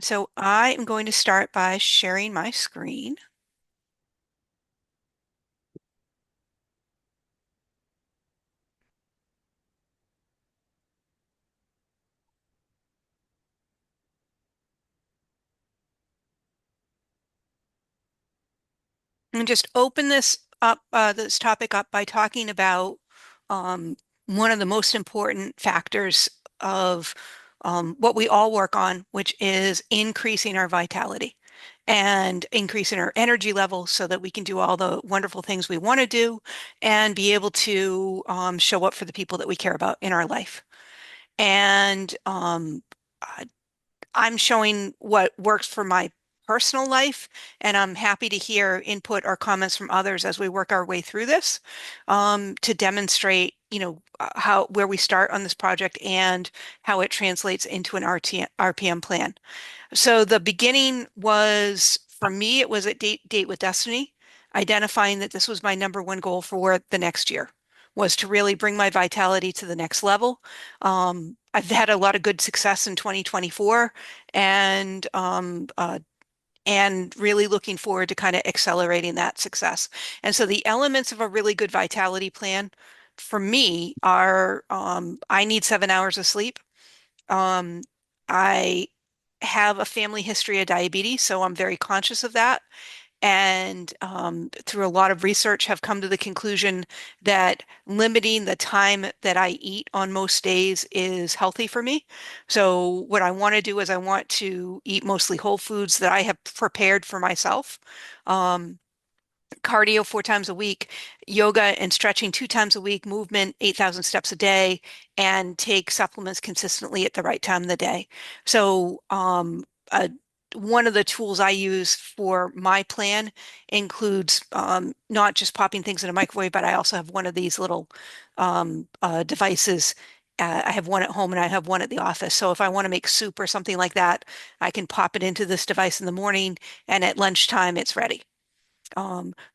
So I am going to start by sharing my screen. And just open this topic up by talking about um, one of the most important factors of what we all work on, which is increasing our vitality and increasing our energy level so that we can do all the wonderful things we want to do and be able to show up for the people that we care about in our life. And I'm showing what works for my personal life, and I'm happy to hear input or comments from others as we work our way through this, to demonstrate, how where we start on this project and how it translates into an RPM plan. So the beginning was, for me, it was at Date with Destiny, identifying that this was my number one goal for the next year, was to really bring my vitality to the next level. I've had a lot of good success in 2024 and really looking forward to kind of accelerating that success. And so the elements of a really good vitality plan for me are I need 7 hours of sleep. Um, I have a family history of diabetes, so I'm very conscious of that. And through a lot of research, have come to the conclusion that limiting the time that I eat on most days is healthy for me. So what I want to do is I want to eat mostly whole foods that I have prepared for myself. Um, Cardio 4 times a week, yoga and stretching 2 times a week, movement 8,000 steps a day, and take supplements consistently at the right time of the day. So, one of the tools I use for my plan includes not just popping things in a microwave, but I also have one of these little devices. I have one at home and I have one at the office. So if I want to make soup or something like that, I can pop it into this device in the morning, and at lunchtime it's ready.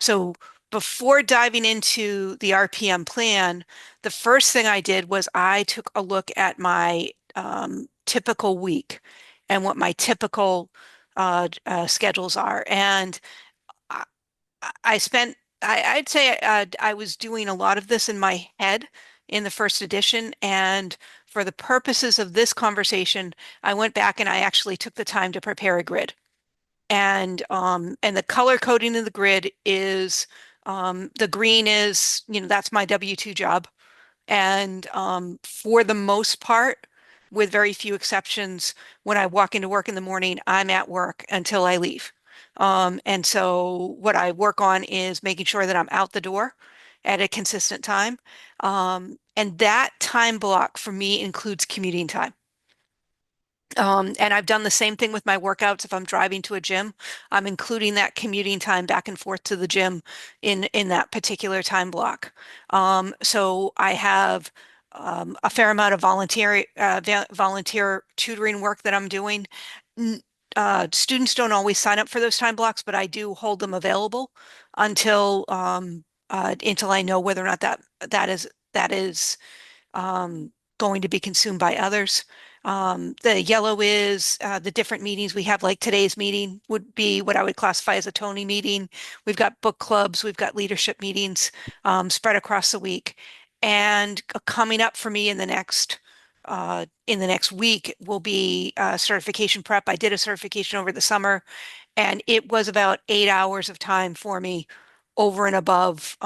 So before diving into the RPM plan, the first thing I did was I took a look at my typical week and what my typical schedules are. And I, I spent, I'd say I was doing a lot of this in my head in the first edition. And for the purposes of this conversation, I went back and I actually took the time to prepare a grid. And the color coding of the grid is the green is, that's my W-2 job. And for the most part, with very few exceptions, when I walk into work in the morning, I'm at work until I leave. And so what I work on is making sure that I'm out the door at a consistent time. And that time block for me includes commuting time. And I've done the same thing with my workouts. If I'm driving to a gym, I'm including that commuting time back and forth to the gym in that particular time block. So I have a fair amount of volunteer tutoring work that I'm doing. N- Students don't always sign up for those time blocks, but I do hold them available until until I know whether or not that is going to be consumed by others. The yellow is the different meetings we have, like today's meeting would be what I would classify as a Tony meeting. We've got book clubs, we've got leadership meetings spread across the week. And coming up for me in the next week will be certification prep. I did a certification over the summer, and it was about 8 hours of time for me over and above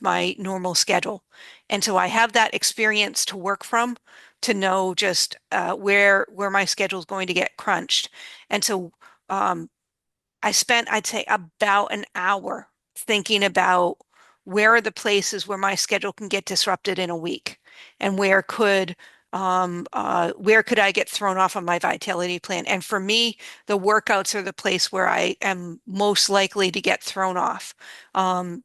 my normal schedule. And so I have that experience to work from to know just where my schedule is going to get crunched. And so um, I spent, I'd say, about an hour thinking about where are the places where my schedule can get disrupted in a week, and where could I get thrown off on my vitality plan? And for me, the workouts are the place where I am most likely to get thrown off. Um,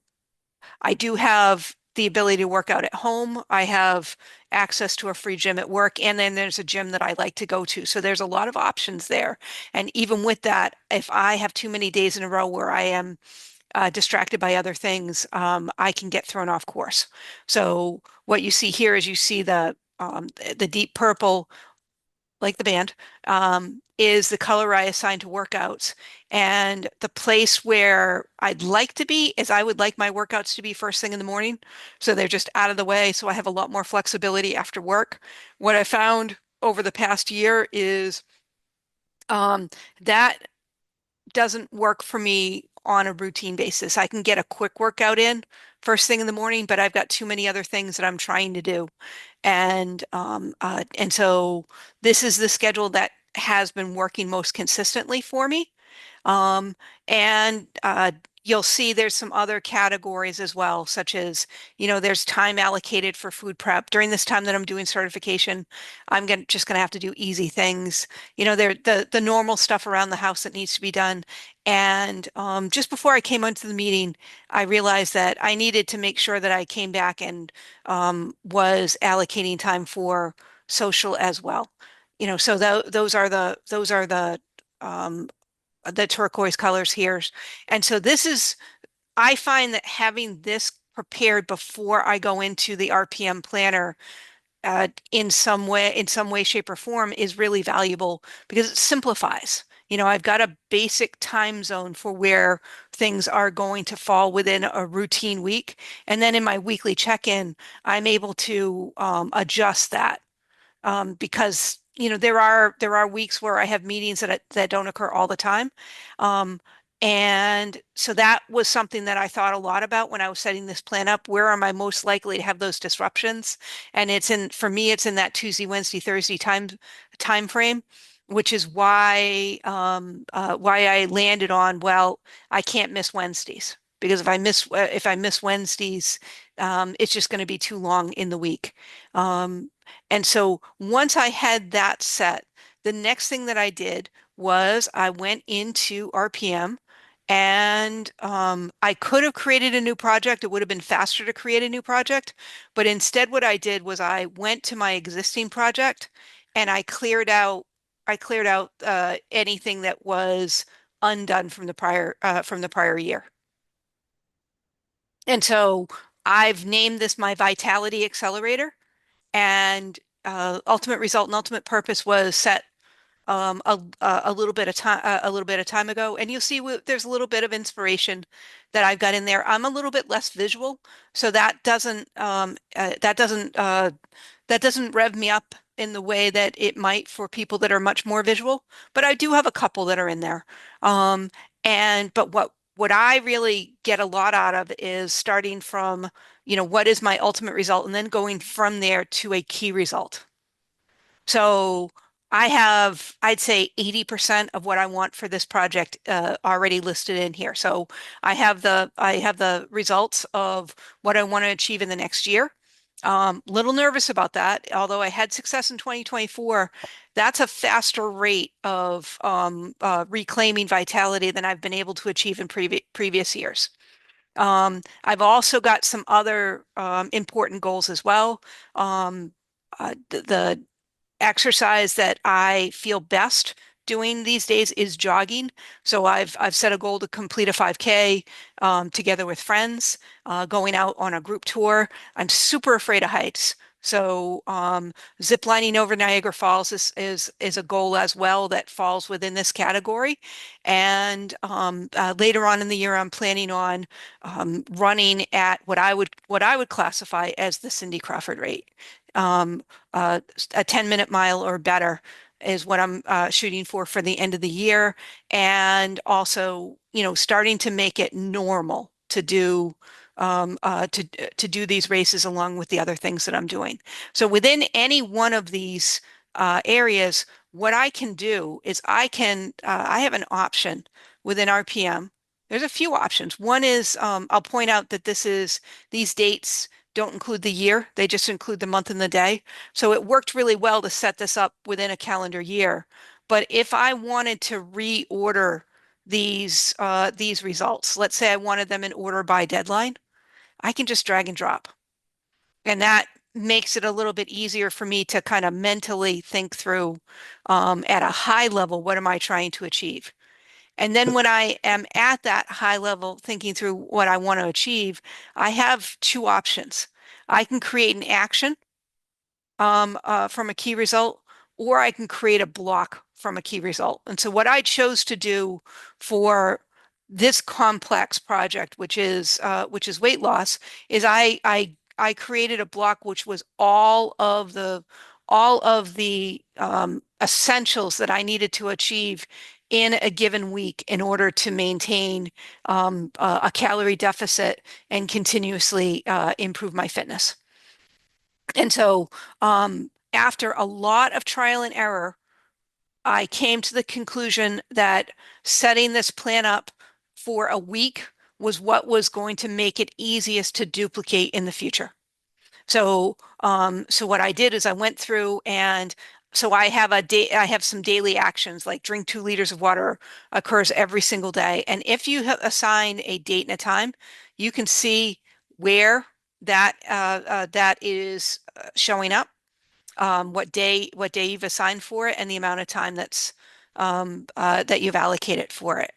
I do have the ability to work out at home. I have access to a free gym at work, and then there's a gym that I like to go to. So there's a lot of options there. And even with that, if I have too many days in a row where I am distracted by other things, I can get thrown off course. So what you see here is you see the deep purple like the band, is the color I assign to workouts. And the place where I'd like to be is I would like my workouts to be first thing in the morning. So they're just out of the way. So I have a lot more flexibility after work. What I found over the past year is um, that doesn't work for me on a routine basis. I can get a quick workout in first thing in the morning, but I've got too many other things that I'm trying to do. And so this is the schedule that has been working most consistently for me. Um, and you'll see there's some other categories as well, such as, there's time allocated for food prep. During this time that I'm doing certification, just gonna have to do easy things. There the normal stuff around the house that needs to be done. And just before I came onto the meeting, I realized that I needed to make sure that I came back and was allocating time for social as well. So um, the turquoise colors here. And so I find that having this prepared before I go into the RPM planner in some way, shape, or form is really valuable because it simplifies. I've got a basic time zone for where things are going to fall within a routine week. And then in my weekly check-in, I'm able to adjust that because there are weeks where I have meetings that don't occur all the time. Um, and so that was something that I thought a lot about when I was setting this plan up. Where am I most likely to have those disruptions? And for me, it's in that Tuesday, Wednesday, Thursday time frame, which is why I landed on, well, I can't miss Wednesdays. Because if I miss Wednesdays, it's just going to be too long in the week. Um, and so once I had that set, the next thing that I did was I went into RPM and I could have created a new project. It would have been faster to create a new project. But instead, what I did was I went to my existing project and I cleared out anything that was undone from the prior year. And so I've named this my Vitality Accelerator. And ultimate result and ultimate purpose was set a little bit of time ago, and you'll see there's a little bit of inspiration that I've got in there. I'm a little bit less visual, so that doesn't rev me up in the way that it might for people that are much more visual. But I do have a couple that are in there. Um, but what I really get a lot out of is starting from, what is my ultimate result, and then going from there to a key result. So I'd say 80% of what I want for this project already listed in here. So I have the results of what I want to achieve in the next year. Little nervous about that, although I had success in 2024. That's a faster rate of reclaiming vitality than I've been able to achieve in previous years. I've also got some other important goals as well. The exercise that I feel best doing these days is jogging. So I've set a goal to complete a 5K together with friends, going out on a group tour. I'm super afraid of heights. So zip lining over Niagara Falls is a goal as well that falls within this category. And later on in the year, I'm planning on running at what I would classify as the Cindy Crawford rate. Um, a 10-minute mile or better is what I'm shooting for the end of the year. And also, starting to make it normal to do these races along with the other things that I'm doing. So within any one of these areas, what I can do is I have an option within RPM. There's a few options. One is I'll point out that these dates don't include the year. They just include the month and the day. So it worked really well to set this up within a calendar year. But if I wanted to reorder these results, let's say I wanted them in order by deadline, I can just drag and drop. And that makes it a little bit easier for me to kind of mentally think through at a high level, what am I trying to achieve? And then when I am at that high level thinking through what I want to achieve, I have two options. I can create an action from a key result, or I can create a block from a key result. And so what I chose to do for this complex project, which is weight loss, is I created a block which was all of the essentials that I needed to achieve in a given week in order to maintain a calorie deficit and continuously improve my fitness. And so, after a lot of trial and error, I came to the conclusion that setting this plan up for a week was what was going to make it easiest to duplicate in the future. So what I did is I went through and so I have some daily actions like drink 2 liters of water occurs every single day. And if you assign a date and a time, you can see where that is showing up, what day you've assigned for it, and the amount of time that you've allocated for it.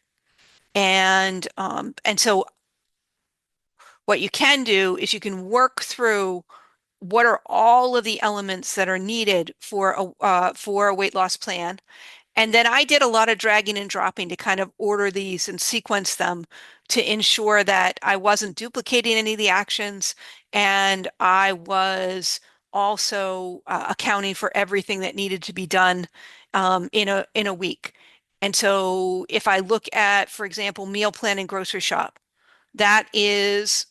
And so what you can do is you can work through what are all of the elements that are needed for a weight loss plan. And then I did a lot of dragging and dropping to kind of order these and sequence them to ensure that I wasn't duplicating any of the actions and I was also accounting for everything that needed to be done in a week. And so if I look at, for example, meal plan and grocery shop, that is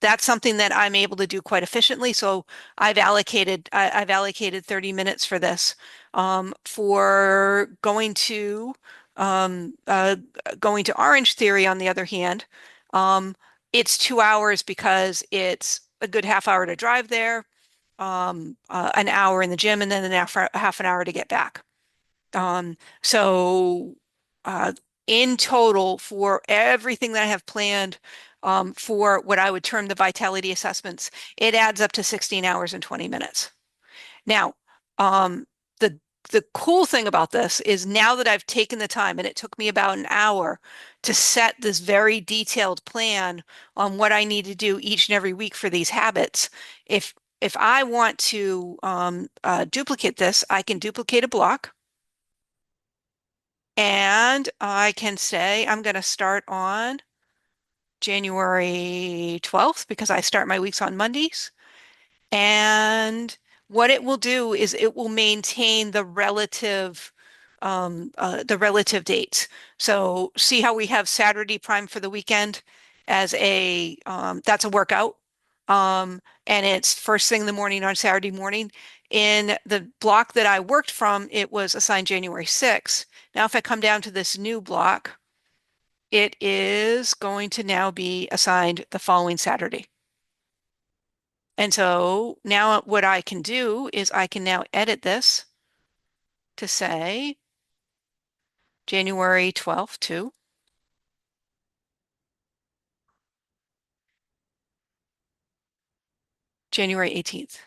that's something that I'm able to do quite efficiently. So I've allocated 30 minutes for this. For um, uh, going to Orange Theory, on the other hand, um, it's 2 hours because it's a good half hour to drive there, an hour in the gym, and then half an hour to get back. So uh, in total, for everything that I have planned for what I would term the vitality assessments, it adds up to 16 hours and 20 minutes. Now, um, the the cool thing about this is now that I've taken the time, and it took me about an hour to set this very detailed plan on what I need to do each and every week for these habits. If I want to duplicate this, I can duplicate a block. And I can say I'm going to start on January 12th because I start my weeks on Mondays. And what it will do is it will maintain the relative dates. So see how we have Saturday prime for the weekend as that's a workout. And it's first thing in the morning on Saturday morning. In the block that I worked from, it was assigned January 6th. Now, if I come down to this new block, it is going to now be assigned the following Saturday. And so now what I can do is I can now edit this to say January 12th to January 18th.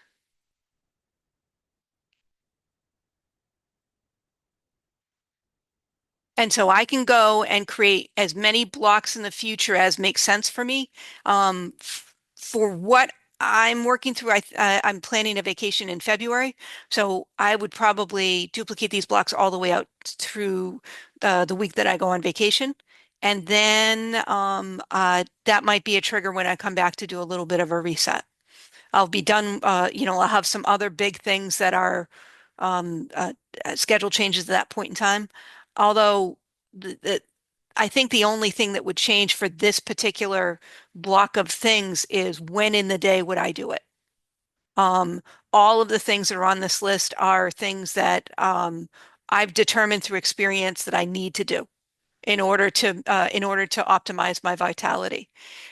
And so I can go and create as many blocks in the future as makes sense for me. For what I'm working through, I'm planning a vacation in February. So I would probably duplicate these blocks all the way out through the week that I go on vacation. And then that might be a trigger when I come back to do a little bit of a reset. I'll be done, I'll have some other big things that are um, uh, schedule changes at that point in time. Although I think the only thing that would change for this particular block of things is when in the day would I do it. Um, all of the things that are on this list are things that I've determined through experience that I need to do in order to optimize my vitality.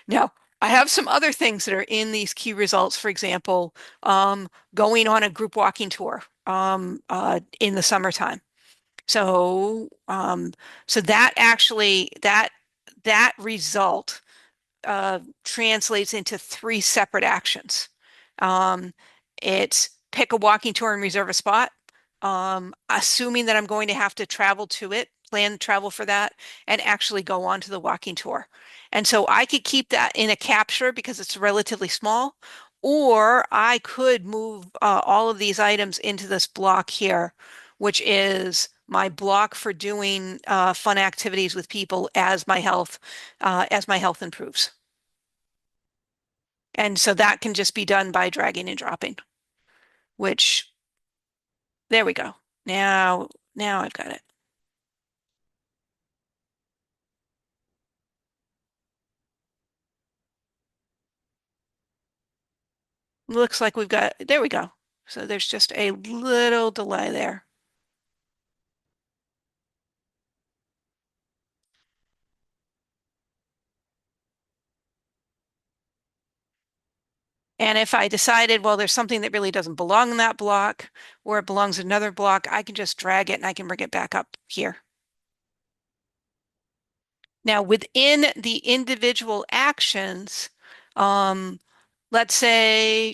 Now, I have some other things that are in these key results. For example, going on a group walking tour in the summertime. So, so that actually that result translates into 3 separate actions. Um, it's pick a walking tour and reserve a spot, assuming that I'm going to have to travel to it, plan travel for that, and actually go on to the walking tour. And so I could keep that in a capture because it's relatively small, Or I could move all of these items into this block here, which is my block for doing fun activities with people as my health improves. And so that can just be done by dragging and dropping, which there we go. Now I've got it. Looks like we've got, there we go. So there's just a little delay there. And if I decided, well, there's something that really doesn't belong in that block or it belongs in another block, I can just drag it and I can bring it back up here. Now, within the individual actions, um, let's say,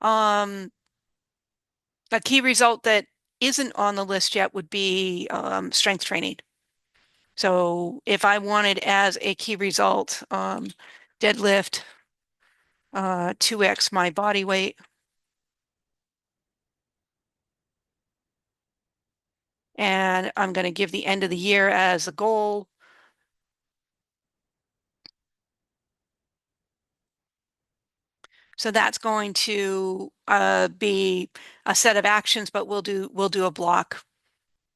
um, a key result that isn't on the list yet would be strength training. So if I wanted as a key result, deadlift 2x my body weight, and I'm going to give the end of the year as a goal. So that's going to be a set of actions, but we'll do a block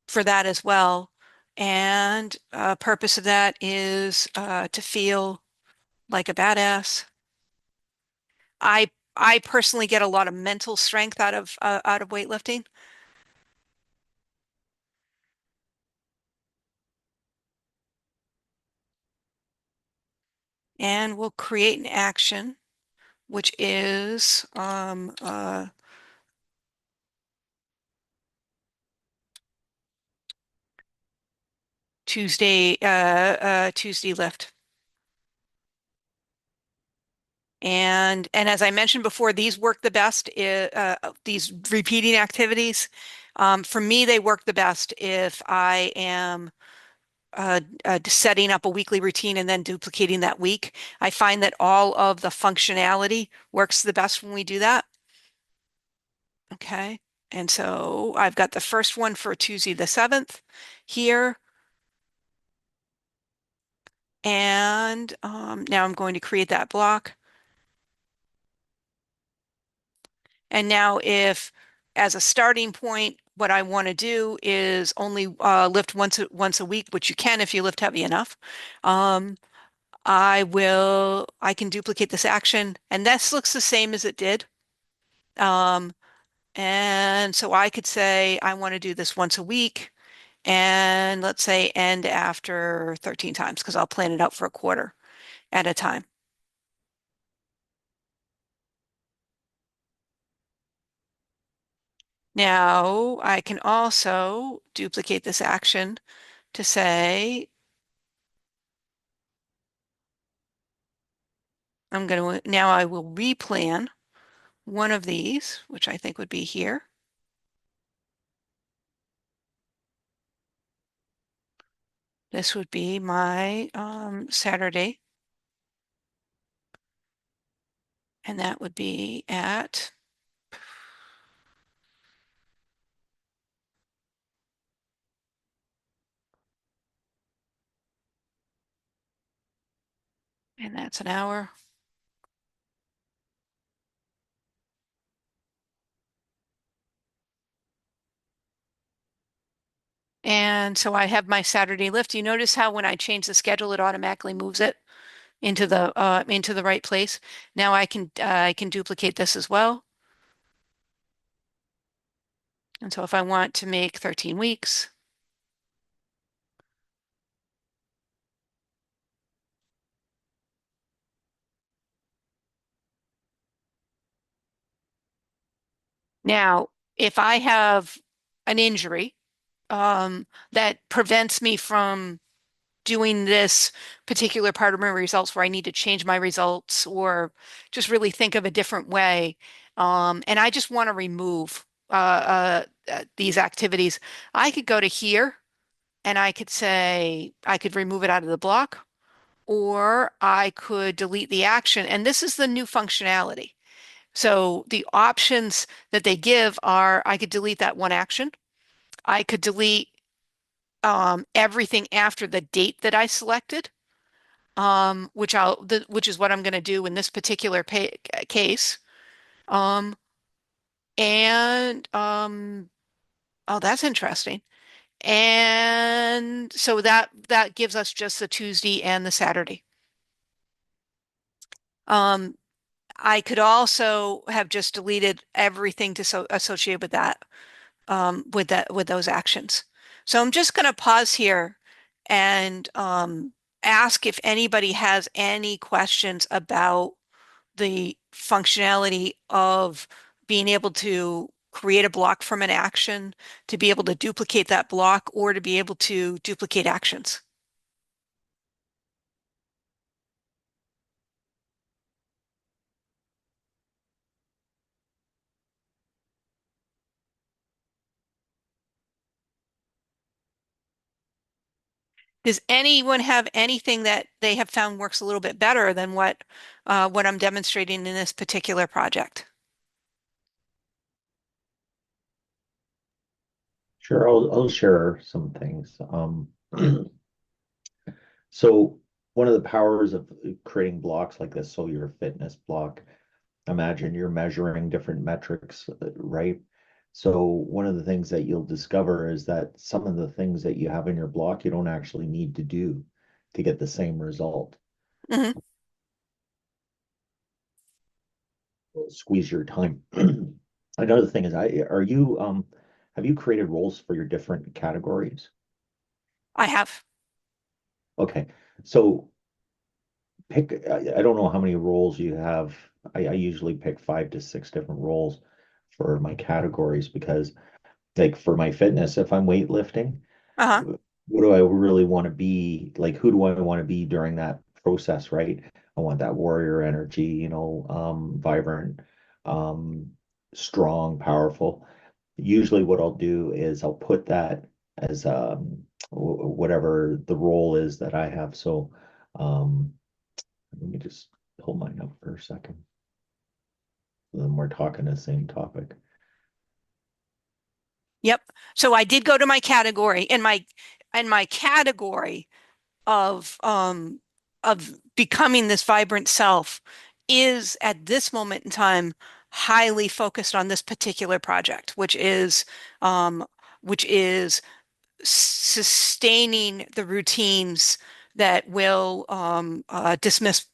for that as well. And purpose of that is to feel like a badass. I personally get a lot of mental strength out of weightlifting. And we'll create an action, which is Tuesday lift. And as I mentioned before, these work the best. These repeating activities, for me, they work the best if I am setting up a weekly routine and then duplicating that week. I find that all of the functionality works the best when we do that. Okay. And so I've got the first one for Tuesday the 7th here. And now I'm going to create that block. And now if, as a starting point, what I want to do is only lift once a week, which you can if you lift heavy enough. Um, I can duplicate this action, and this looks the same as it did. Um, and so I could say I want to do this once a week, and let's say end after 13 times because I'll plan it out for a quarter at a time. Now I can also duplicate this action to say now I will replan one of these, which I think would be here. This would be my Saturday, and that would be and that's an hour. And so I have my Saturday lift. You notice how when I change the schedule, it automatically moves it into the right place. Now I can duplicate this as well. And so if I want to make 13 weeks, now if I have an injury that prevents me from doing this particular part of my results where I need to change my results or just really think of a different way. And I just want to remove these activities. I could go to here and I could say, I could remove it out of the block, or I could delete the action. And this is the new functionality. So the options that they give are I could delete that one action. I could delete everything after the date that I selected, which is what I'm going to do in this particular case. Um, and oh, that's interesting. And so that gives us just the Tuesday and the Saturday. Um, I could also have just deleted everything associated with those actions. So I'm just going to pause here and ask if anybody has any questions about the functionality of being able to create a block from an action, to be able to duplicate that block, or to be able to duplicate actions. Does anyone have anything that they have found works a little bit better than what I'm demonstrating in this particular project? Sure, I'll share some things. So one of the powers of creating blocks like this, so your fitness block, imagine you're measuring different metrics, right? So one of the things that you'll discover is that some of the things that you have in your block, you don't actually need to do to get the same result. Hmm. Squeeze your time. Another thing is, are you have you created roles for your different categories? I have. Okay, so I don't know how many roles you have. I usually pick 5 to 6 different roles for my categories because, like, for my fitness, if I'm weightlifting, Uh-huh. what do I really want to be? Like, who do I want to be during that process, right? I want that warrior energy, vibrant, um, strong, powerful. Usually, what I'll do is I'll put that as whatever the role is that I have. So, um, let me just pull mine up for a second. Then we're talking the same topic. Yep. So I did go to my category and my category of becoming this vibrant self is at this moment in time highly focused on this particular project, um which is sustaining the routines that will dismiss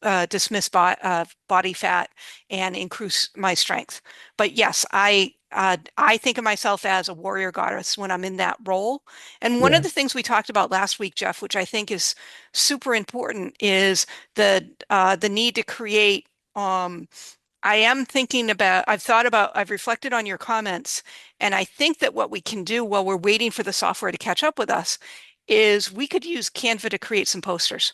body fat and increase my strength. But yes, I think of myself as a warrior goddess when I'm in that role. And one of Yeah, the things we talked about last week, Jeff, which I think is super important, is the need to create. I am thinking about, I've reflected on your comments, and I think that what we can do while we're waiting for the software to catch up with us is we could use Canva to create some posters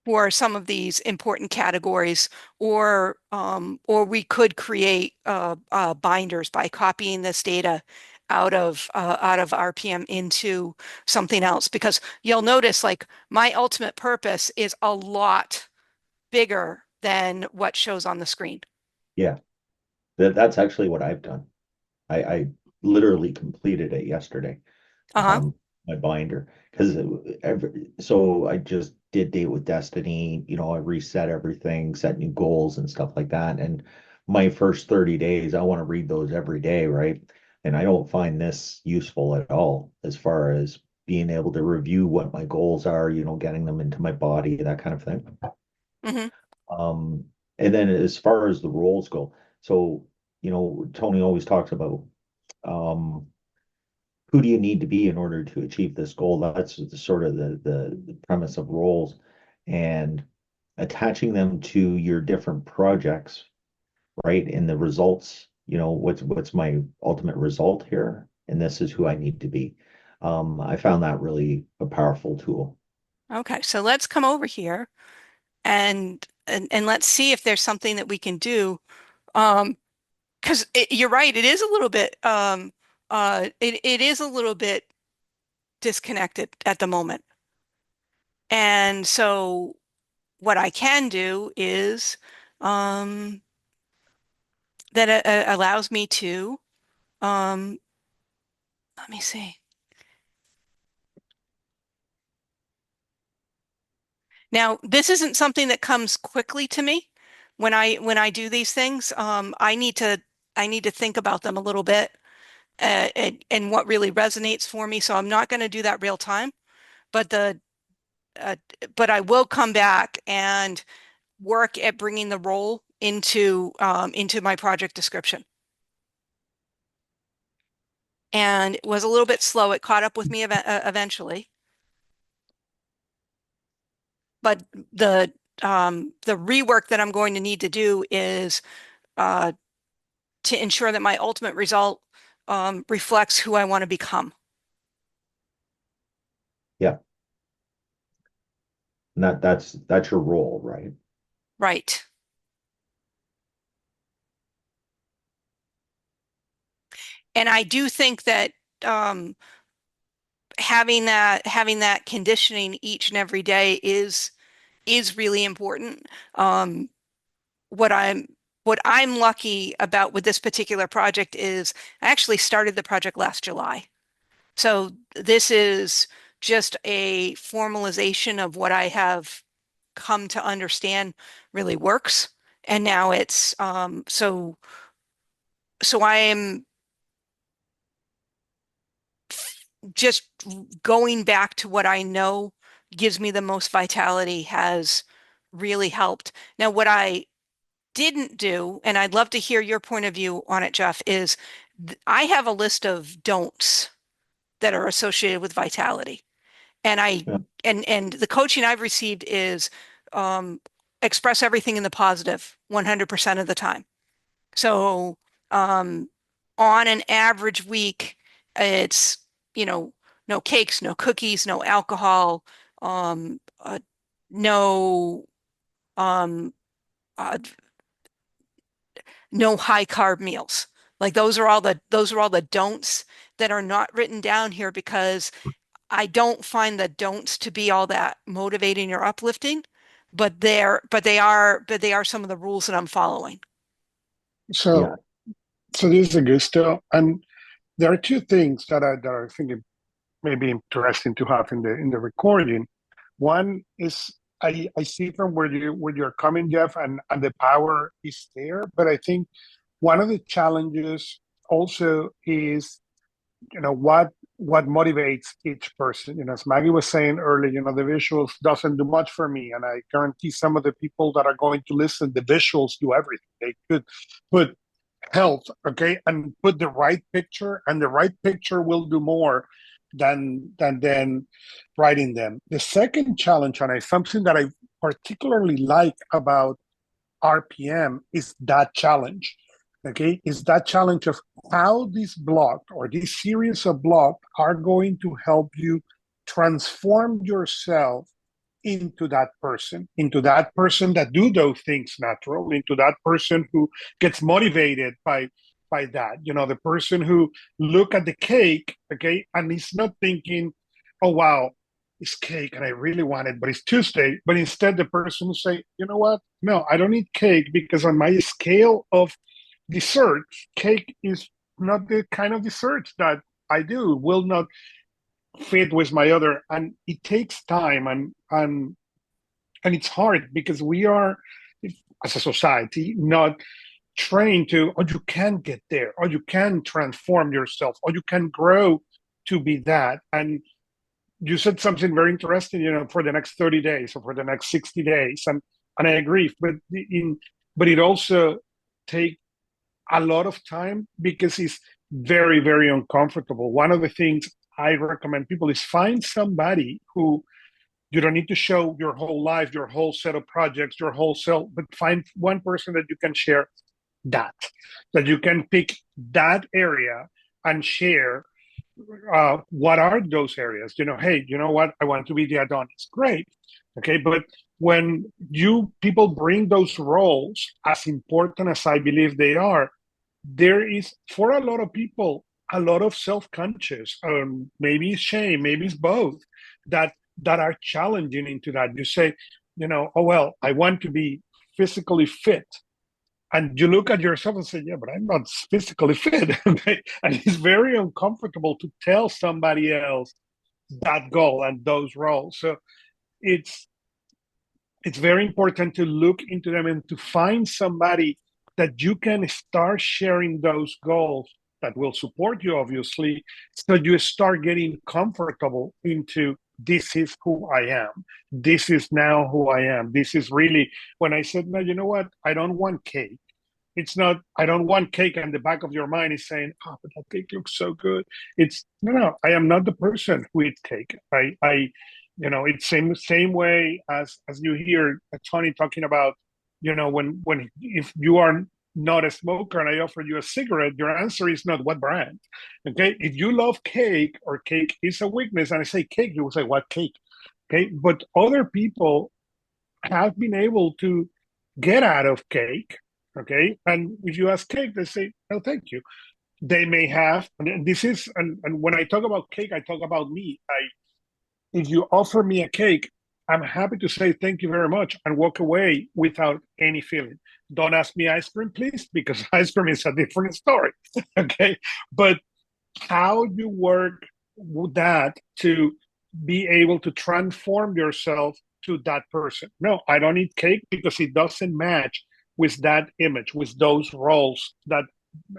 for some of these important categories, or we could create binders by copying this data out of RPM into something else. Because you'll notice, like my ultimate purpose is a lot bigger than what shows on the screen. yeah. That's actually what I've done. I literally completed it yesterday. Uh-huh. My binder because so I just did Date with Destiny. I reset everything, set new goals and stuff like that. And my first 30 days, I want to read those every day, right? And I don't find this useful at all as far as being able to review what my goals are, getting them into my body, that kind of thing. Hmm. Um, and then as far as the roles go, so Tony always talks about um who do you need to be in order to achieve this goal? That's sort of the premise of roles, and attaching them to your different projects, right? And the results, what's my ultimate result here? And this is who I need to be. I found that really a powerful tool. Okay, so let's come over here and let's see if there's something that we can do. Because you're right, it is a little bit it is a little bit disconnected at the moment. And so what I can do is um, that allows me to, um, let me see. Now, this isn't something that comes quickly to me when I do these things. I need to think about them a little bit and what really resonates for me. So I'm not going to do that real time, but the uh, but I will come back and work at bringing the role into my project description. And it was a little bit slow. It caught up with me eventually, but the rework that I'm going to need to do is uh, to ensure that my ultimate result reflects who I want to become. Yeah. And that's your role, right? Right. And I do think that um, having that conditioning each and every day is really important. Um, what I'm what I'm lucky about with this particular project is I actually started the project last July. So this is just a formalization of what I have come to understand really works. And now it's so I am just going back to what I know gives me the most vitality has really helped. Now, what I didn't do, and I'd love to hear your point of view on it, Jeff, is I have a list of don'ts that are associated with vitality. And I Yeah. and the coaching I've received is um, express everything in the positive 100% of the time. So um, on an average week, it's, you know, no cakes, no cookies, no alcohol, um, no um, uh, no high carb meals. Like those are all the don'ts that are not written down here because I don't find the don'ts to be all that motivating or uplifting, but they are some of the rules that I'm following. Yeah. So, so this is a good stuff, and there are two things that I think it may be interesting to have in the recording. One is I see from where you're coming, Jeff, and the power is there, but I think one of the challenges also is what motivates each person. As Maggie was saying earlier, the visuals doesn't do much for me, and I guarantee some of the people that are going to listen, the visuals do everything. They could put health, okay, and put the right picture, and the right picture will do more than writing them. The second challenge, and it's something that I particularly like about RPM, is that challenge. Okay, is that challenge of how this block or this series of blocks are going to help you transform yourself into that person that do those things natural, into that person who gets motivated by that. The person who look at the cake, okay, and he's not thinking, oh wow, it's cake and I really want it, but it's Tuesday. But instead the person will say, you know what? No, I don't need cake because on my scale of desserts, cake is not the kind of dessert that I do, will not fit with my other, and it takes time, and it's hard because we are, as a society, not trained to, or you can get there, or you can transform yourself, or you can grow to be that. And you said something very interesting, for the next 30 days or for the next 60 days. And I agree, but it also takes a lot of time because it's very, very uncomfortable. One of the things I recommend people is find somebody who you don't need to show your whole life, your whole set of projects, your whole self, but find one person that you can share that, that you can pick that area and share what are those areas. Hey, you know what? I want to be the Adonis. Great. Okay. But when you people bring those roles, as important as I believe they are, there is, for a lot of people, a lot of self-conscious, maybe it's shame, maybe it's both, that that are challenging into that. You say, oh, well, I want to be physically fit. And you look at yourself and say, yeah, but I'm not physically fit. Okay? And it's very uncomfortable to tell somebody else that goal and those roles. So it's it's very important to look into them and to find somebody that you can start sharing those goals that will support you, obviously, so you start getting comfortable into this is who I am. This is now who I am. This is really when I said, no, you know what? I don't want cake. It's not, I don't want cake, and the back of your mind is saying, oh, but that cake looks so good. It's no, I am not the person who eats cake. It's same way as you hear Tony talking about, when if you are not a smoker and I offer you a cigarette, your answer is not what brand. Okay. If you love cake or cake is a weakness, and I say cake, you will say, what cake? Okay. But other people have been able to get out of cake. Okay. And if you ask cake, they say, no, thank you. They may have, and this is, and when I talk about cake, I talk about me. If you offer me a cake, I'm happy to say thank you very much and walk away without any feeling. Don't ask me ice cream, please, because ice cream is a different story. Okay. But how you work with that to be able to transform yourself to that person. No, I don't eat cake because it doesn't match with that image, with those roles that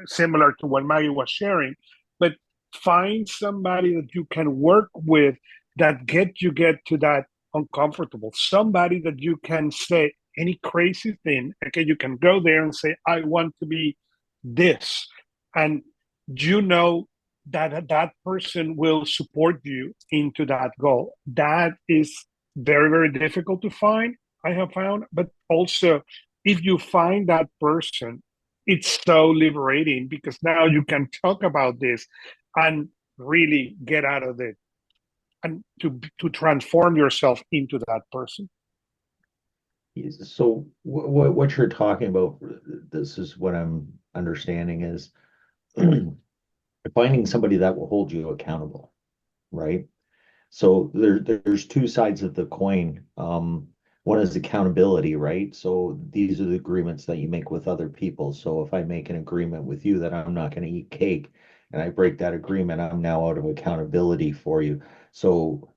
similar to what Maggie was sharing. But find somebody that you can work with that get to that uncomfortable. Somebody that you can say any crazy thing. Okay, you can go there and say, I want to be this. And you know that person will support you into that goal. That is very, very difficult to find, I have found. But also, if you find that person, it's so liberating because now you can talk about this and really get out of it and to transform yourself into that person. So what you're talking about, this is what I'm understanding is finding somebody that will hold you accountable, right? So there's two sides of the coin. One is accountability, right? So these are the agreements that you make with other people. So if I make an agreement with you that I'm not going to eat cake and I break that agreement, I'm now out of accountability for you. So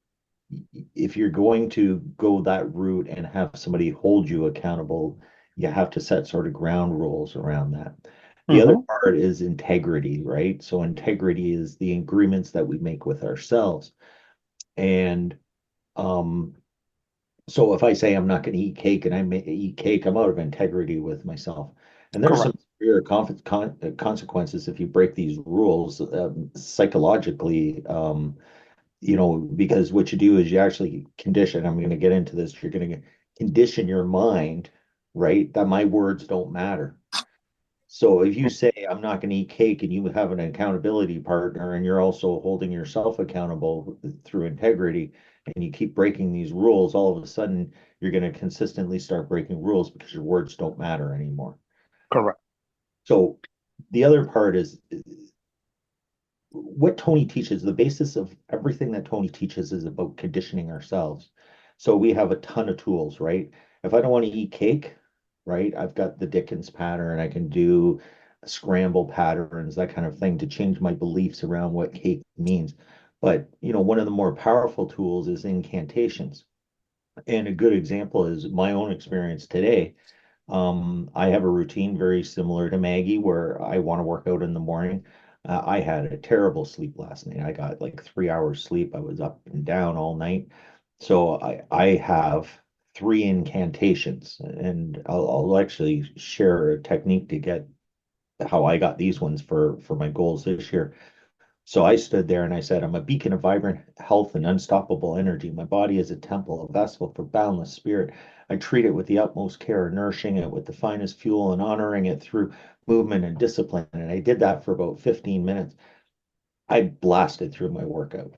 if you're going to go that route and have somebody hold you accountable, you have to set sort of ground rules around that. The other Mm-hmm. part is integrity, right? So integrity is the agreements that we make with ourselves. And um, so if I say I'm not going to eat cake and eat cake, I'm out of integrity with myself. And there's some Correct. severe consequences if you break these rules psychologically. Because what you do is you actually condition. I'm going to get into this. You're going to condition your mind, right? That my words don't matter. So if you say I'm not going to eat cake and you have an accountability partner and you're also holding yourself accountable through integrity and you keep breaking these rules, all of a sudden you're going to consistently start breaking rules because your words don't matter anymore. Correct. So the other part is what Tony teaches, the basis of everything that Tony teaches is about conditioning ourselves. So we have a ton of tools, right? If I don't want to eat cake, right, I've got the Dickens pattern. I can do scramble patterns, that kind of thing to change my beliefs around what cake means. But, one of the more powerful tools is incantations. And a good example is my own experience today. I have a routine very similar to Maggie where I want to work out in the morning. I had a terrible sleep last night. I got like 3 hours sleep. I was up and down all night. So I have three incantations, and I'll actually share a technique to get how I got these ones for my goals this year. So I stood there and I said, I'm a beacon of vibrant health and unstoppable energy. My body is a temple, a vessel for boundless spirit. I treat it with the utmost care, nourishing it with the finest fuel and honoring it through movement and discipline. And I did that for about 15 minutes. I blasted through my workout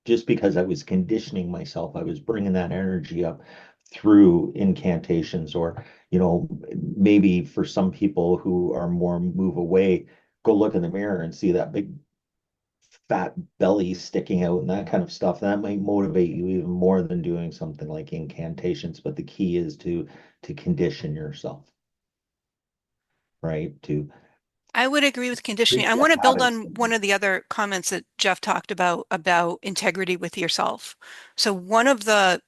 just because I was conditioning myself. I was bringing that energy up through incantations, or, maybe for some people who are more move away, go look in the mirror and see that big fat belly sticking out and that kind of stuff. That might motivate you even more than doing something like incantations. But the key is to condition yourself, right? To I would agree with conditioning. create I the want to build habits. on one of the other comments that Jeff talked about integrity with yourself. So one of the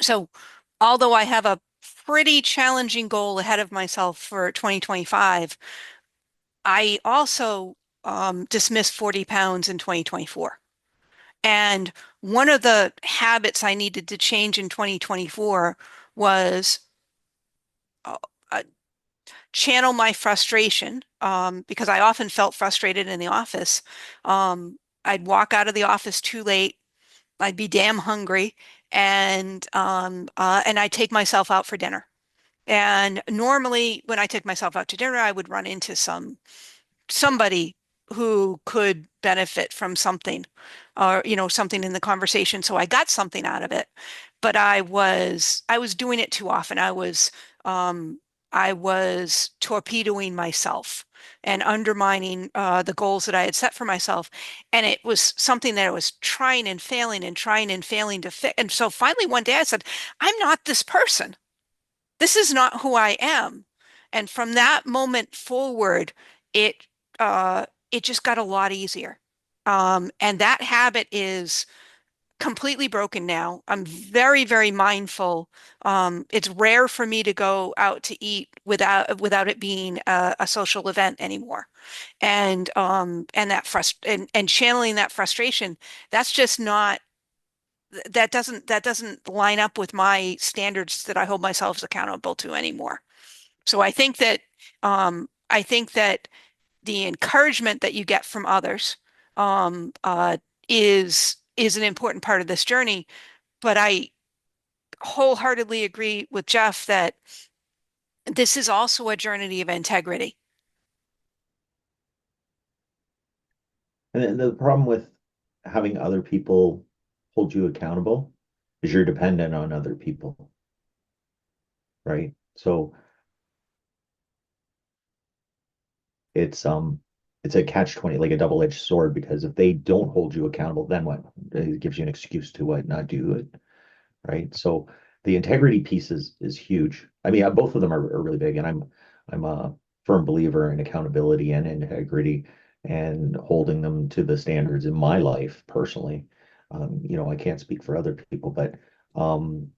so although I have a pretty challenging goal ahead of myself for 2025, I also dismissed 40 pounds in 2024. And one of the habits I needed to change in 2024 was uh, uh, channel my frustration because I often felt frustrated in the office. I'd walk out of the office too late. I'd be damn hungry, and I'd take myself out for dinner. And normally, when I took myself out to dinner, I would run into somebody who could benefit from something or something in the conversation, so I got something out of it, but I was doing it too often. Um I was torpedoing myself and undermining the goals that I had set for myself, and it was something that I was trying and failing and trying and failing to fix. And so finally one day I said, I'm not this person. This is not who I am. And from that moment forward, it it just got a lot easier. And that habit is completely broken now. I'm very, very mindful. It's rare for me to go out to eat without it being a social event anymore. And and channeling that frustration, that's just not that doesn't line up with my standards that I hold myself accountable to anymore. So I think that the encouragement that you get from others um, uh, is an important part of this journey. But I wholeheartedly agree with Jeff that this is also a journey of integrity. And then the problem with having other people hold you accountable is you're dependent on other people, right? So it's it's a catch 20, like a double-edged sword, because if they don't hold you accountable, then what? It gives you an excuse to what, not do it, right? So the integrity piece is huge. I mean, both of them are really big, and I'm a firm believer in accountability and integrity and holding them to the standards in my life personally. I can't speak for other people, but um,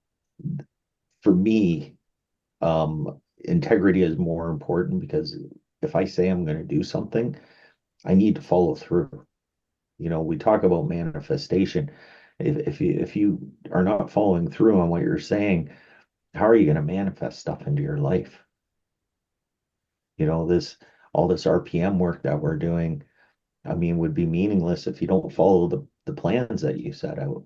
for me, integrity is more important because if I say I'm going to do something, I need to follow through. We talk about manifestation. If you are not following through on what you're saying, how are you going to manifest stuff into your life? This all this RPM work that we're doing, I mean, would be meaningless if you don't follow the plans that you set out.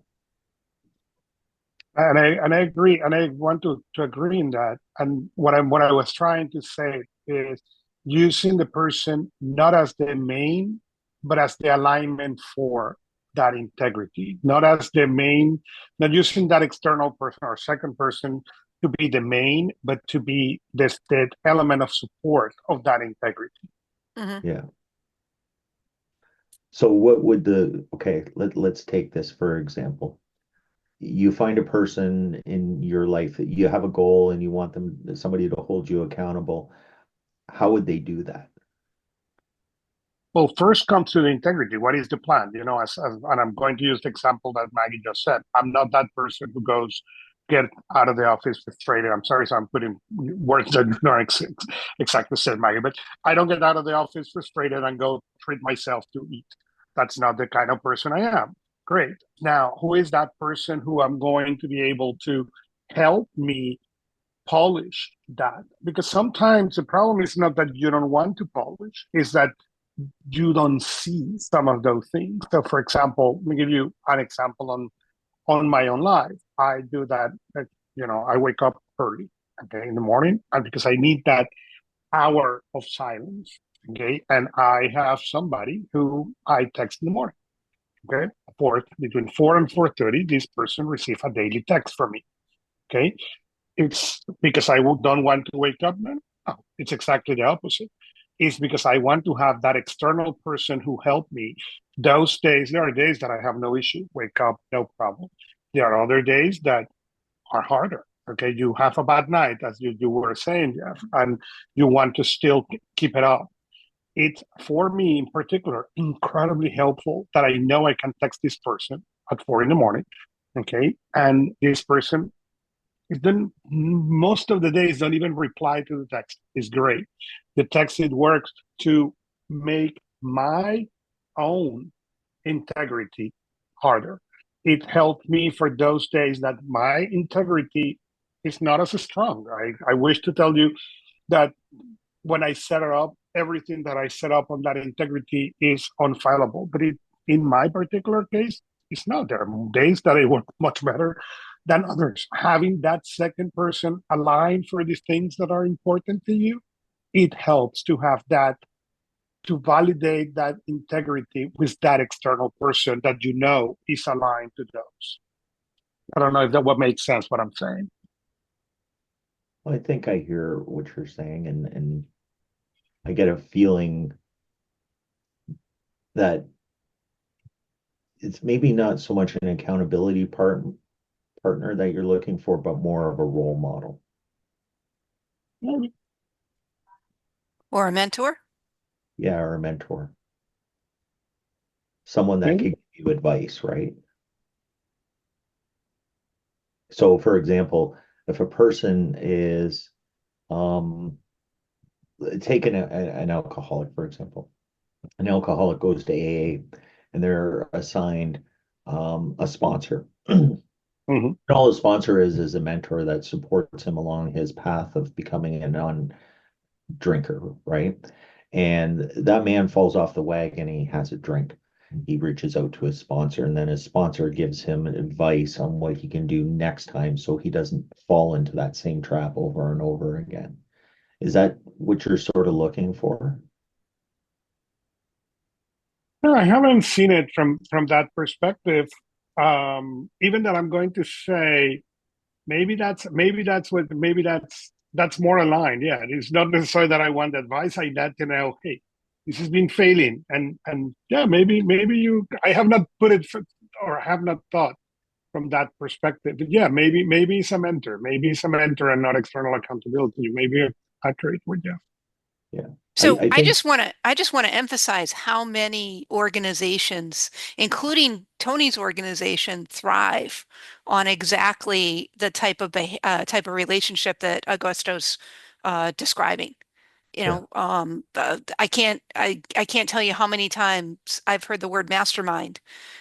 And I agree, and I want to agree in that. And what I was trying to say is using the person not as the main, but as the alignment for that integrity, not as the main, not using that external person or second person to be the main, but to be this the element of support of that integrity. Mhm. Yeah. So what would okay, let's take this for example. You find a person in your life that you have a goal and you want somebody to hold you accountable. How would they do that? Well, first comes to the integrity. What is the plan? And I'm going to use the example that Maggie just said. I'm not that person who goes get out of the office frustrated. I'm sorry, so I'm putting words that not exactly said Maggie, but I don't get out of the office frustrated and go treat myself to eat. That's not the kind of person I am. Great. Now, who is that person who I'm going to be able to help me polish that? Because sometimes the problem is not that you don't want to polish, is that you don't see some of those things. So, for example, let me give you an example on my own life. I do that. I wake up early, okay, in the morning, and because I need that hour of silence, okay, and I have somebody who I text in the morning, okay, between 4 and 4:30, this person receives a daily text from me, okay. It's because I don't want to wake up. No, it's exactly the opposite. is because I want to have that external person who helped me. Those days, there are days that I have no issue, wake up, no problem. There are other days that are harder. Okay, you have a bad night, as you were saying, Jeff, and you want to still keep it up. It's, for me in particular, incredibly helpful that I know I can text this person at 4 in the morning. Okay, and this person is then most of the days don't even reply to the text. It's great. The text, it works to make my own integrity harder. It helped me for those days that my integrity is not as strong. I wish to tell you that when I set it up, everything that I set up on that integrity is unfilable. But in my particular case, it's not. There are days that I work much better than others. Having that second person align for the things that are important to you, it helps to have that, to validate that integrity with that external person that you know is aligned to those. I don't know if that what makes sense what I'm saying. Well, I think I hear what you're saying, and I get a feeling that it's maybe not so much an accountability partner that you're looking for, but more of a role model. Maybe. Or a mentor? Yeah, or a mentor. Someone that Maybe. could give you advice, right? So, for example, if a person is um take an alcoholic, for example. An alcoholic goes to AA and they're assigned a sponsor. Mm-hmm. All a sponsor is a mentor that supports him along his path of becoming a non-drinker, right? And that man falls off the wagon, he has a drink. He reaches out to his sponsor, and then his sponsor gives him advice on what he can do next time so he doesn't fall into that same trap over and over again. Is that what you're sort of looking for? No, I haven't seen it from that perspective. Even that I'm going to say maybe that's more aligned. Yeah, it's not necessarily that I want advice. I need to know, hey, this has been failing, and yeah, maybe you. I have not put it or have not thought from that perspective. But yeah, maybe it's a mentor. Maybe it's a mentor and not external accountability. Maybe you're accurate with you. Yeah. So I think I just want to emphasize how many organizations, including Tony's organization, thrive on exactly the type of relationship that Augusto's describing. yeah. I can't tell you how many times I've heard the word mastermind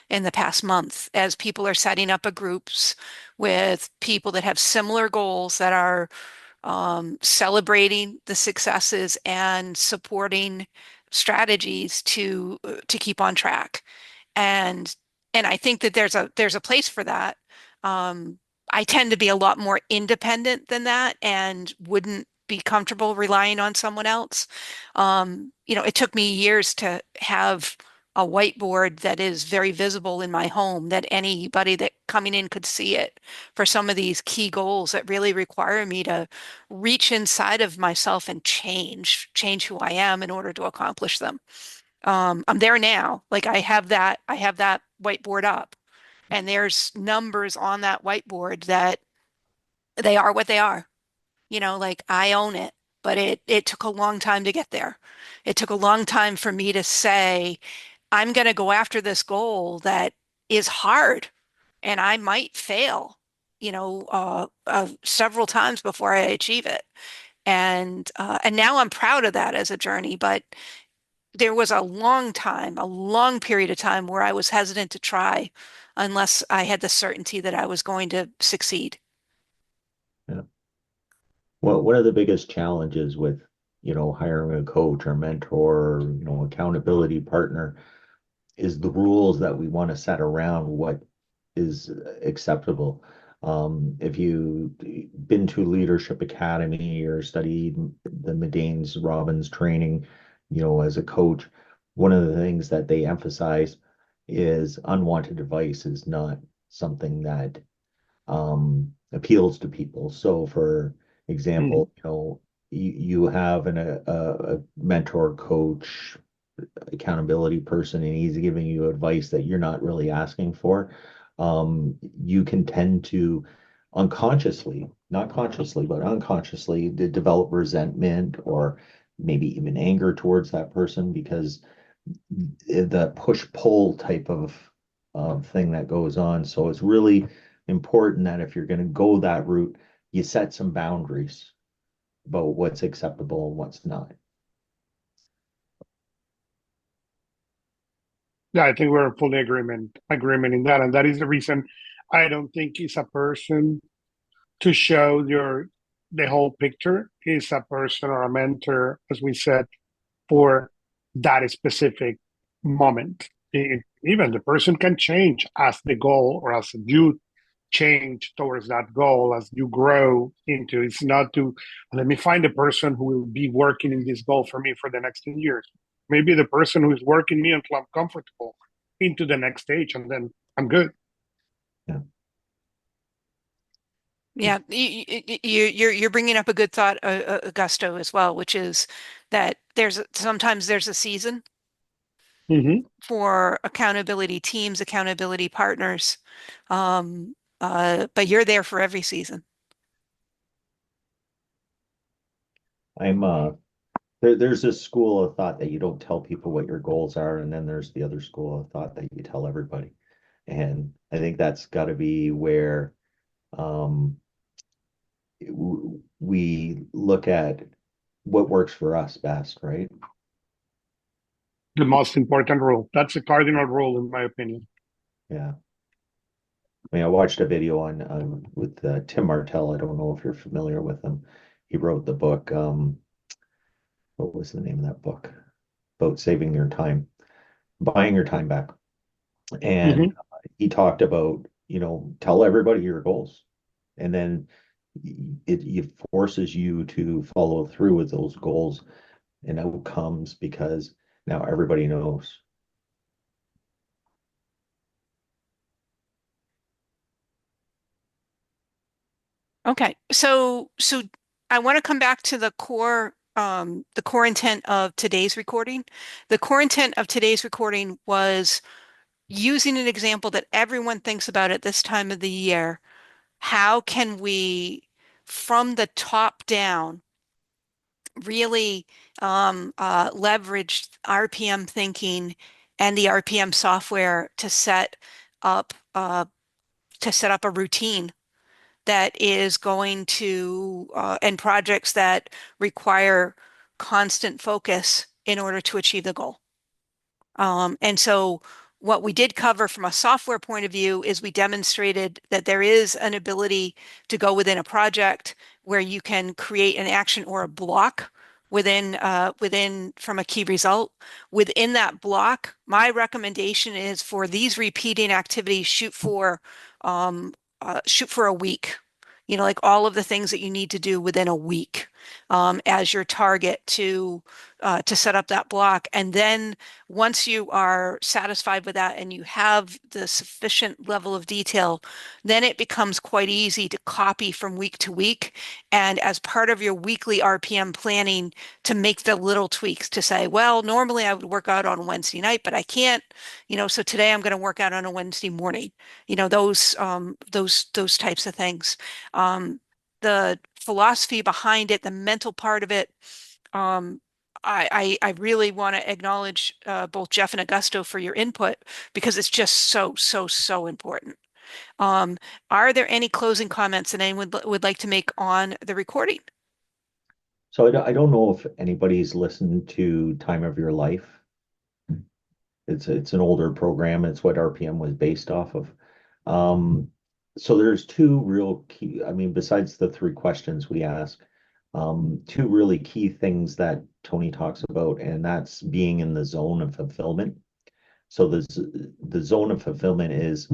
in the past month as people are setting up a groups with people that have similar goals that are celebrating the successes and supporting strategies to keep on track. And I think that there's a place for that. Um, I tend to be a lot more independent than that and wouldn't be comfortable relying on someone else. It took me years to have a whiteboard that is very visible in my home that anybody that coming in could see it for some of these key goals that really require me to reach inside of myself and change who I am in order to accomplish them. I'm there now. Like I have that whiteboard up and there's numbers on that whiteboard that they are what they are. Like I own it, but it took a long time to get there. It took a long time for me to say, I'm going to go after this goal that is hard and I might fail, several times before I achieve it. And now I'm proud of that as a journey, but there was a long time, a long period of time where I was hesitant to try unless I had the certainty that I was going to succeed. Yeah. Well, one of the biggest challenges with, hiring a coach or mentor, or, accountability partner is the rules that we want to set around what is acceptable. If you've been to Leadership Academy or studied the Medanes Robbins training, as a coach, one of the things that they emphasize is unwanted advice is not something that appeals to people. So, for Mm-hmm. example, you have a mentor, coach, accountability person, and he's giving you advice that you're not really asking for, you can tend to unconsciously, not consciously, but unconsciously, to develop resentment or maybe even anger towards that person because the push-pull type of thing that goes on. So it's really important that if you're going to go that route, you set some boundaries about what's acceptable and what's not. Yeah, I think we're fully agreement in that, and that is the reason I don't think it's a person to show your the whole picture. Is a person or a mentor, as we said, for that specific moment. Even the person can change as the goal or as you change towards that goal as you grow into. It's not to let me find a person who will be working in this goal for me for the next 10 years. Maybe the person who is working me until I'm comfortable into the next stage, and then I'm good. Yeah. Yeah, you're bringing up a good thought, Augusto, as well, which is that sometimes there's a season Mm-hmm. for accountability teams, accountability partners, but you're there for every season. I'm there's this school of thought that you don't tell people what your goals are, and then there's the other school of thought that you tell everybody. And I think that's got to be where um, we look at what works for us best, right? The most important rule. That's a cardinal rule, in my opinion. Yeah. I mean, I watched a video on with Tim Martell. I don't know if you're familiar with him. He wrote the book. What was the name of that book? About saving your time, buying your time back. And Mm-hmm. he talked about, tell everybody your goals. And then it forces you to follow through with those goals and outcomes because now everybody knows. Okay, so I want to come back to the core intent of today's recording. The core intent of today's recording was using an example that everyone thinks about at this time of the year. How can we, from the top down, really leverage RPM thinking and the RPM software up uh, to set up a routine that is going to and projects that require constant focus in order to achieve the goal. And so what we did cover from a software point of view is we demonstrated that there is an ability to go within a project where you can create an action or a block within from a key result. Within that block, my recommendation is for these repeating activities, shoot for a week. Like all of the things that you need to do within a week as your target to set up that block. And then once you are satisfied with that and you have the sufficient level of detail, then it becomes quite easy to copy from week to week. And as part of your weekly RPM planning, to make the little tweaks to say, well, normally I would work out on Wednesday night, but I can't, so today I'm going to work out on a Wednesday morning, those types of things. The philosophy behind it, the mental part of it, um, I really want to acknowledge both Jeff and Augusto for your input because it's just so important. Um, are there any closing comments that anyone would like to make on the recording? So I don't know if anybody's listened to Time of Your Life. It's an older program. It's what RPM was based off of. Um, so there's two real key, I mean, besides the three questions we ask, two really key things that Tony talks about, and that's being in the zone of fulfillment. So the zone of fulfillment is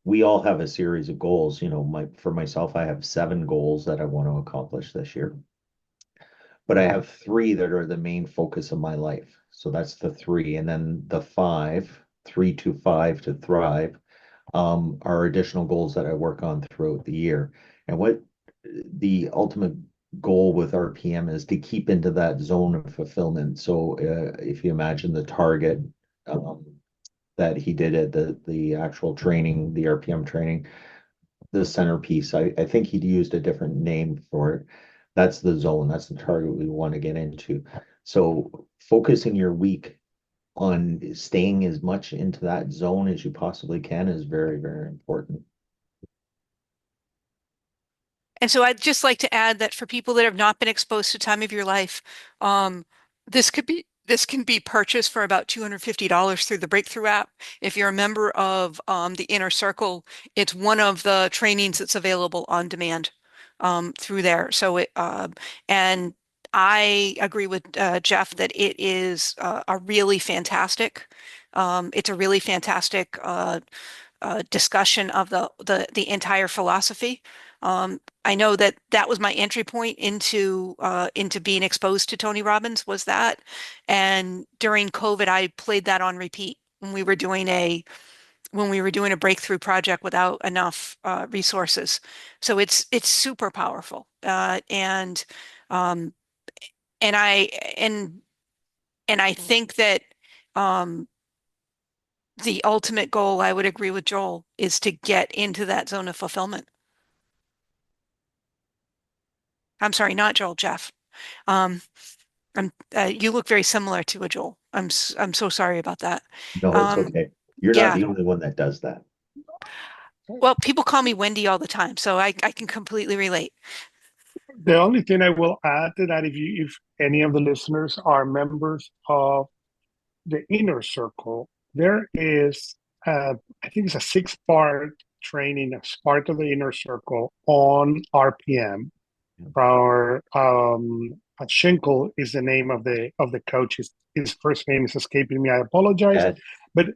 we all have a series of goals. For myself, I have 7 goals that I want to accomplish this year, but I have 3 that are the main focus of my life. So that's the 3. And then the 5, 3 to 5 to thrive, are additional goals that I work on throughout the year. And what the ultimate goal with RPM is to keep into that zone of fulfillment. So if you imagine the target um, that he did at the actual training, the RPM training, the centerpiece, I think he'd used a different name for it. That's the zone. That's the target we want to get into. So focusing your week on staying as much into that zone as you possibly can is very, very important. And so I'd just like to add that for people that have not been exposed to Time of Your Life, um, this can be purchased for about $250 through the Breakthrough app. If you're a member of the Inner Circle, it's one of the trainings that's available on demand through there. And I agree with Jeff that it is a really fantastic. It's a really fantastic discussion of the entire philosophy. I know that that was my entry point into being exposed to Tony Robbins was that, and during COVID, I played that on repeat when we were doing a breakthrough project without enough resources. So it's super powerful, um, and and and I think that. Um, the ultimate goal, I would agree with Joel, is to get into that zone of fulfillment. I'm sorry, not Joel, Jeff. Um, you look very similar to a Joel. I'm so sorry about that. No, it's Um, okay. You're not yeah. the only one that does that. Well, people call me Wendy all the time, so I can completely relate. The only thing I will add to that, if any of the listeners are members of the Inner Circle, there is, I think it's a six-part training as part of the Inner Circle on RPM. Our Schenkel is the name of the coach. His first name is escaping me. I apologize, Ed, but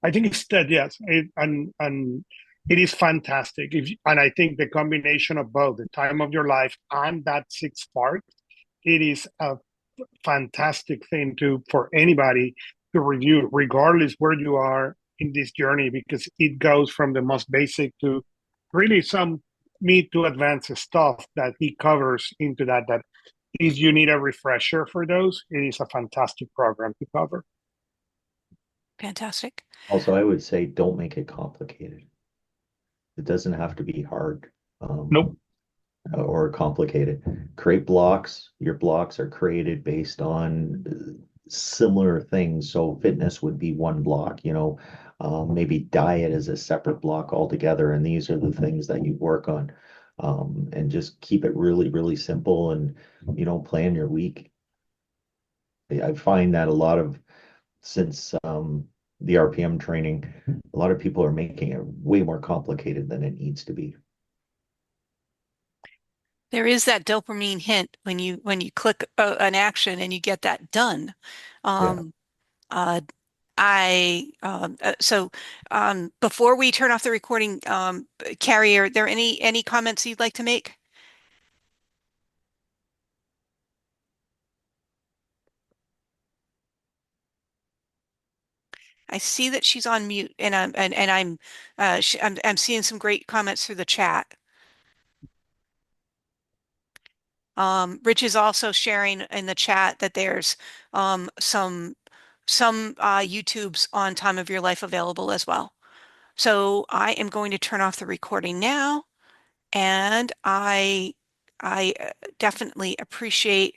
I think it's Ted. Yes, and it is fantastic. And I think the combination of both the time of your life and that six part, it is a fantastic thing to for anybody to review, regardless where you are in this journey, because it goes from the most basic to really some mid to advanced stuff that he covers into that. That if you need a refresher for those, it is a fantastic program to cover. Fantastic. also, I would say don't make it complicated. It doesn't have to be hard. Nope. Or complicated. Create blocks. Your blocks are created based on similar things. So fitness would be one block, maybe diet is a separate block altogether. And these are the things that you work on. And just keep it really, really simple and, plan your week. I find that a lot of since the RPM training, a lot of people are making it way more complicated than it needs to be. There is that dopamine hint when you click an action and you get that done. Yeah. Um, uh, so before we turn off the recording, Carrie, are there any comments you'd like to make? I see that she's on mute, and I'm seeing some great comments through the chat. Rich is also sharing in the chat that there's um, some some YouTubes on Time of Your Life available as well. So I am going to turn off the recording now, and I definitely appreciate